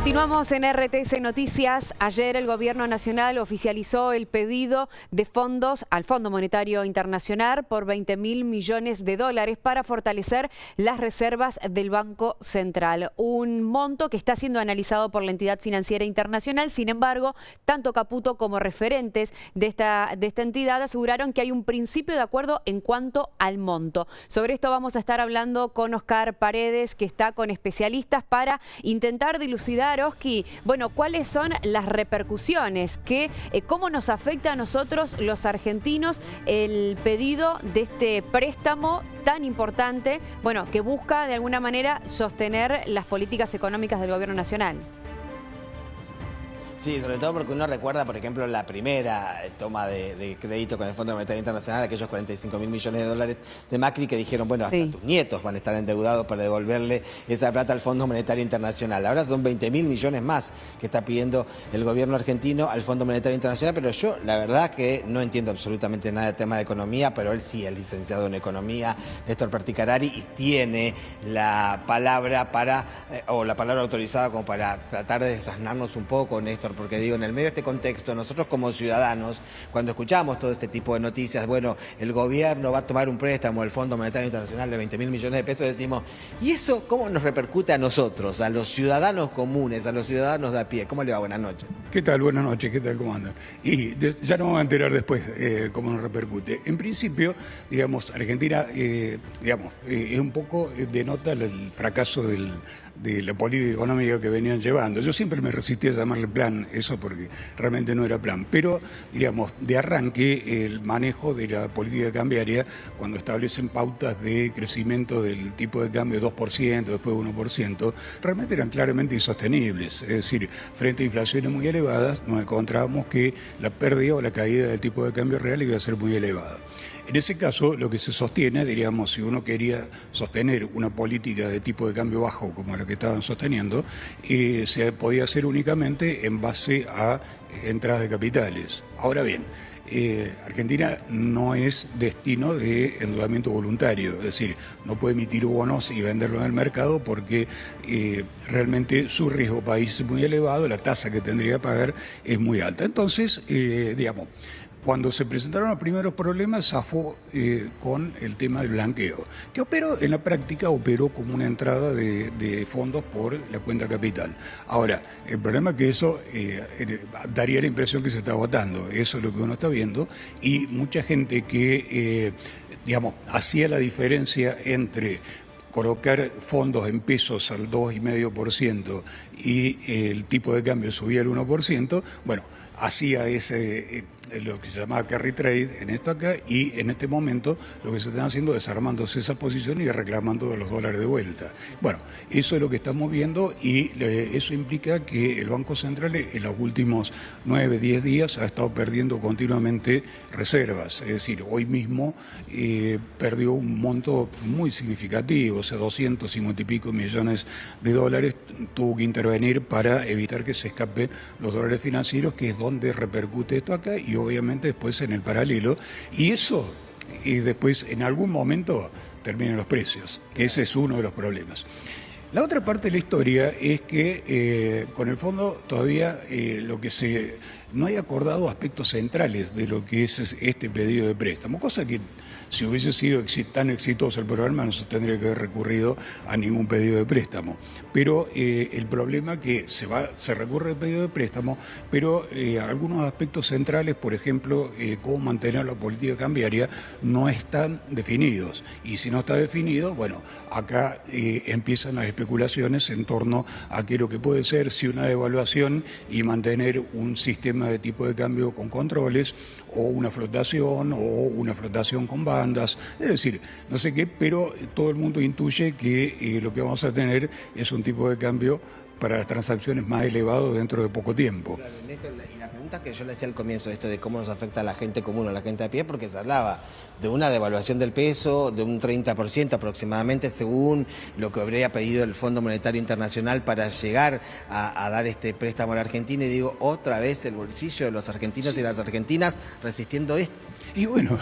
Continuamos en RTS Noticias. Ayer el Gobierno Nacional oficializó el pedido de fondos al Fondo Monetario Internacional por 20.000 millones de dólares para fortalecer las reservas del Banco Central. Un monto que está siendo analizado por la entidad financiera internacional. Sin embargo, tanto Caputo como referentes de esta entidad aseguraron que hay un principio de acuerdo en cuanto al monto. Sobre esto vamos a estar hablando con Oscar Paredes, que está con especialistas para intentar dilucidar, Oski, bueno, ¿cuáles son las repercusiones? ¿Cómo nos afecta a nosotros los argentinos el pedido de este préstamo tan importante, bueno, que busca de alguna manera sostener las políticas económicas del Gobierno Nacional? Sí, sobre todo porque uno recuerda, por ejemplo, la primera toma de crédito con el Fondo Monetario Internacional, aquellos 45.000 millones de dólares de Macri, que dijeron, bueno, hasta tus nietos van a estar endeudados para devolverle esa plata al Fondo Monetario Internacional. Ahora son 20.000 millones más que está pidiendo el gobierno argentino al Fondo Monetario Internacional, pero yo la verdad que no entiendo absolutamente nada del tema de economía, pero él sí es licenciado en economía, Néstor Perticarari, y tiene la palabra o la palabra autorizada como para tratar de desasnarnos un poco, Néstor. Porque digo, en el medio de este contexto, nosotros como ciudadanos, cuando escuchamos todo este tipo de noticias, bueno, el gobierno va a tomar un préstamo del Fondo Monetario Internacional de 20.000 millones de pesos, decimos, ¿y eso cómo nos repercute a nosotros, a los ciudadanos comunes, a los ciudadanos de a pie? ¿Cómo le va? Buenas noches. ¿Qué tal? Buenas noches, ¿qué tal? ¿Cómo andan? Y ya nos vamos a enterar después cómo nos repercute. En principio, digamos, Argentina, es un poco, denota el fracaso de la política económica que venían llevando. Yo siempre me resistí a llamarle plan, eso porque realmente no era plan. Pero, digamos, de arranque, el manejo de la política cambiaria, cuando establecen pautas de crecimiento del tipo de cambio de 2%, después de 1%, realmente eran claramente insostenibles. Es decir, frente a inflaciones muy elevadas, nos encontrábamos que la pérdida o la caída del tipo de cambio real iba a ser muy elevada. En ese caso, lo que se sostiene, diríamos, si uno quería sostener una política de tipo de cambio bajo como la que estaban sosteniendo, se podía hacer únicamente en base a entradas de capitales. Ahora bien, Argentina no es destino de endeudamiento voluntario, es decir, no puede emitir bonos y venderlos en el mercado porque realmente su riesgo país es muy elevado, la tasa que tendría que pagar es muy alta. Entonces, digamos, cuando se presentaron los primeros problemas, zafó con el tema del blanqueo, que en la práctica operó como una entrada de fondos por la cuenta capital. Ahora, el problema es que eso daría la impresión que se está agotando, eso es lo que uno está viendo, y mucha gente que, hacía la diferencia entre colocar fondos en pesos al 2,5% y el tipo de cambio subía al 1%, bueno, hacía lo que se llamaba carry trade en esto acá, y en este momento lo que se están haciendo es desarmándose esa posición y reclamando los dólares de vuelta. Bueno, eso es lo que estamos viendo y eso implica que el Banco Central en los últimos 9, 10 días ha estado perdiendo continuamente reservas. Es decir, hoy mismo perdió un monto muy significativo, o sea, 250 y pico millones de dólares, tuvo que intervenir para evitar que se escapen los dólares financieros, que es donde repercute esto acá, y obviamente después en el paralelo, y eso después en algún momento terminan los precios, que ese es uno de los problemas. La otra parte de la historia es que con el fondo todavía no hay acordado aspectos centrales de lo que es este pedido de préstamo, cosa que si hubiese sido tan exitoso el programa no se tendría que haber recurrido a ningún pedido de préstamo. Pero el problema es que se recurre al pedido de préstamo, pero algunos aspectos centrales, por ejemplo, cómo mantener la política cambiaria, no están definidos. Y si no está definido, bueno, acá empiezan las especulaciones en torno a qué es lo que puede ser, si una devaluación y mantener un sistema de tipo de cambio con controles, o una flotación con bandas, es decir, no sé qué, pero todo el mundo intuye que lo que vamos a tener es un tipo de cambio para las transacciones más elevado dentro de poco tiempo. Claro, y la pregunta que yo le hacía al comienzo, esto de cómo nos afecta a la gente común, a la gente a pie, porque se hablaba de una devaluación del peso de un 30% aproximadamente, según lo que habría pedido el Fondo Monetario Internacional para llegar a dar este préstamo a la Argentina, y digo, otra vez el bolsillo de los argentinos y las argentinas resistiendo esto. Y bueno,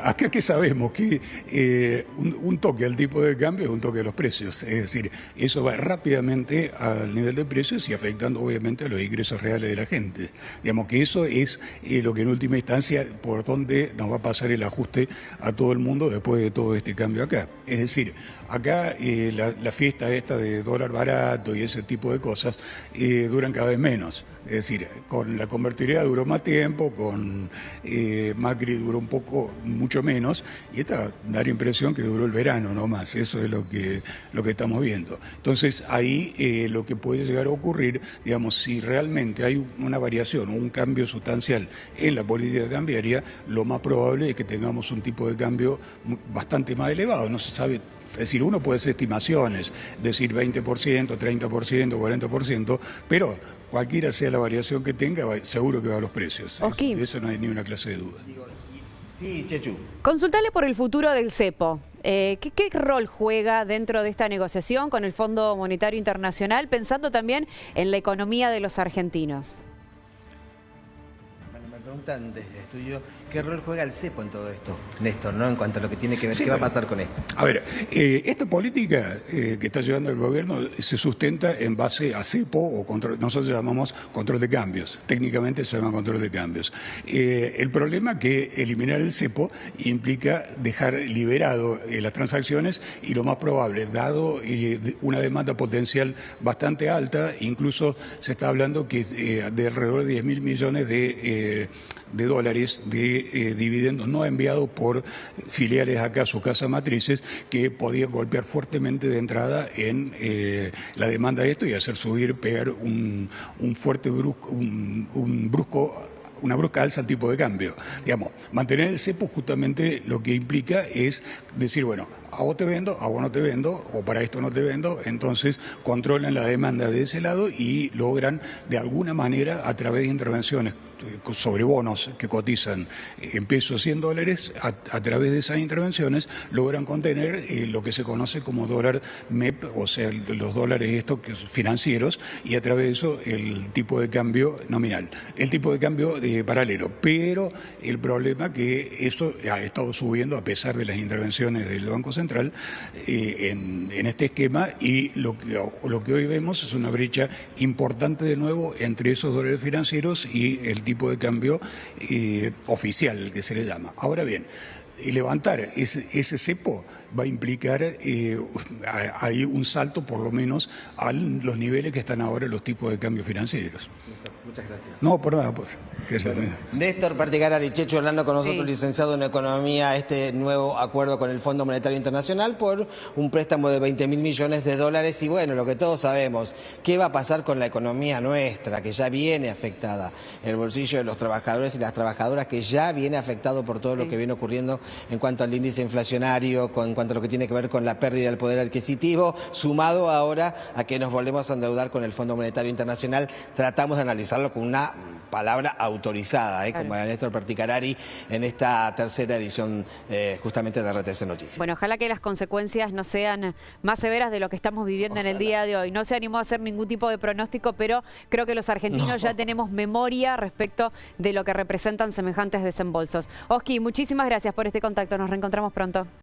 acá que sabemos que un toque al tipo de cambio es un toque a los precios, es decir, eso va rápidamente al nivel de precios y afectando obviamente a los ingresos reales de la gente. Digamos que eso es lo que en última instancia por donde nos va a pasar el ajuste a todo el mundo después de todo este cambio acá. Es decir, acá la fiesta esta de dólar barato y ese tipo de cosas duran cada vez menos. Es decir, con la convertibilidad duró más tiempo, con Macri duró un poco, mucho menos, y esta da la impresión que duró el verano nomás, eso es lo que estamos viendo. Entonces ahí lo que puede llegar a ocurrir, digamos, si realmente hay una variación o un cambio sustancial en la política cambiaria, lo más probable es que tengamos un tipo de cambio bastante más elevado, no se sabe. Es decir, uno puede hacer estimaciones, decir 20%, 30%, 40%, pero cualquiera sea la variación que tenga, seguro que va a los precios. Okay. De eso no hay ni una clase de duda. Sí, Chechu. Consultale por el futuro del cepo. ¿Qué rol juega dentro de esta negociación con el Fondo Monetario Internacional, pensando también en la economía de los argentinos? Bueno, me preguntan desde estudio, ¿qué rol juega el cepo en todo esto, Néstor, ¿no? En cuanto a lo que tiene que ver, Sí, ¿qué va a pasar con esto? A ver, esta política que está llevando el gobierno se sustenta en base a cepo o control, nosotros llamamos control de cambios, técnicamente se llama control de cambios. El problema es que eliminar el cepo implica dejar liberado las transacciones y lo más probable, dado una demanda potencial bastante alta, incluso se está hablando que de alrededor de 10.000 millones de dólares de dividendos no enviados por filiales acá a sus casas matrices que podían golpear fuertemente de entrada en la demanda de esto y hacer subir, pegar un fuerte brusco, una brusca alza al tipo de cambio. Digamos, mantener el cepo justamente lo que implica es decir, bueno, a vos te vendo, a vos no te vendo, o para esto no te vendo, entonces controlan la demanda de ese lado y logran de alguna manera a través de intervenciones sobre bonos que cotizan en pesos y en dólares, a través de esas intervenciones logran contener lo que se conoce como dólar MEP, o sea, los dólares estos financieros, y a través de eso el tipo de cambio nominal, el tipo de cambio paralelo. Pero el problema que eso ha estado subiendo a pesar de las intervenciones del Banco Central en este esquema, y lo que hoy vemos es una brecha importante de nuevo entre esos dólares financieros y el tipo de cambio oficial, que se le llama. Ahora bien, levantar ese cepo va a implicar ahí un salto por lo menos a los niveles que están ahora los tipos de cambio financieros. Muchas gracias. No, por nada, pues. Néstor Particarari, Chechu hablando con nosotros, Sí. licenciado en Economía, este nuevo acuerdo con el Fondo Monetario Internacional por un préstamo de 20.000 millones de dólares. Y bueno, lo que todos sabemos, ¿qué va a pasar con la economía nuestra, que ya viene afectada? El bolsillo de los trabajadores y las trabajadoras, que ya viene afectado por todo lo que viene ocurriendo en cuanto al índice inflacionario, en cuanto a lo que tiene que ver con la pérdida del poder adquisitivo, sumado ahora a que nos volvemos a endeudar con el Fondo Monetario Internacional. Tratamos de analizarlo con una palabra autorizada, Claro. como la Néstor Particarari, en esta tercera edición justamente de RTS Noticias. Bueno, ojalá que las consecuencias no sean más severas de lo que estamos viviendo en el día de hoy. No se animó a hacer ningún tipo de pronóstico, pero creo que los argentinos ya tenemos memoria respecto de lo que representan semejantes desembolsos. Oski, muchísimas gracias por este contacto. Nos reencontramos pronto.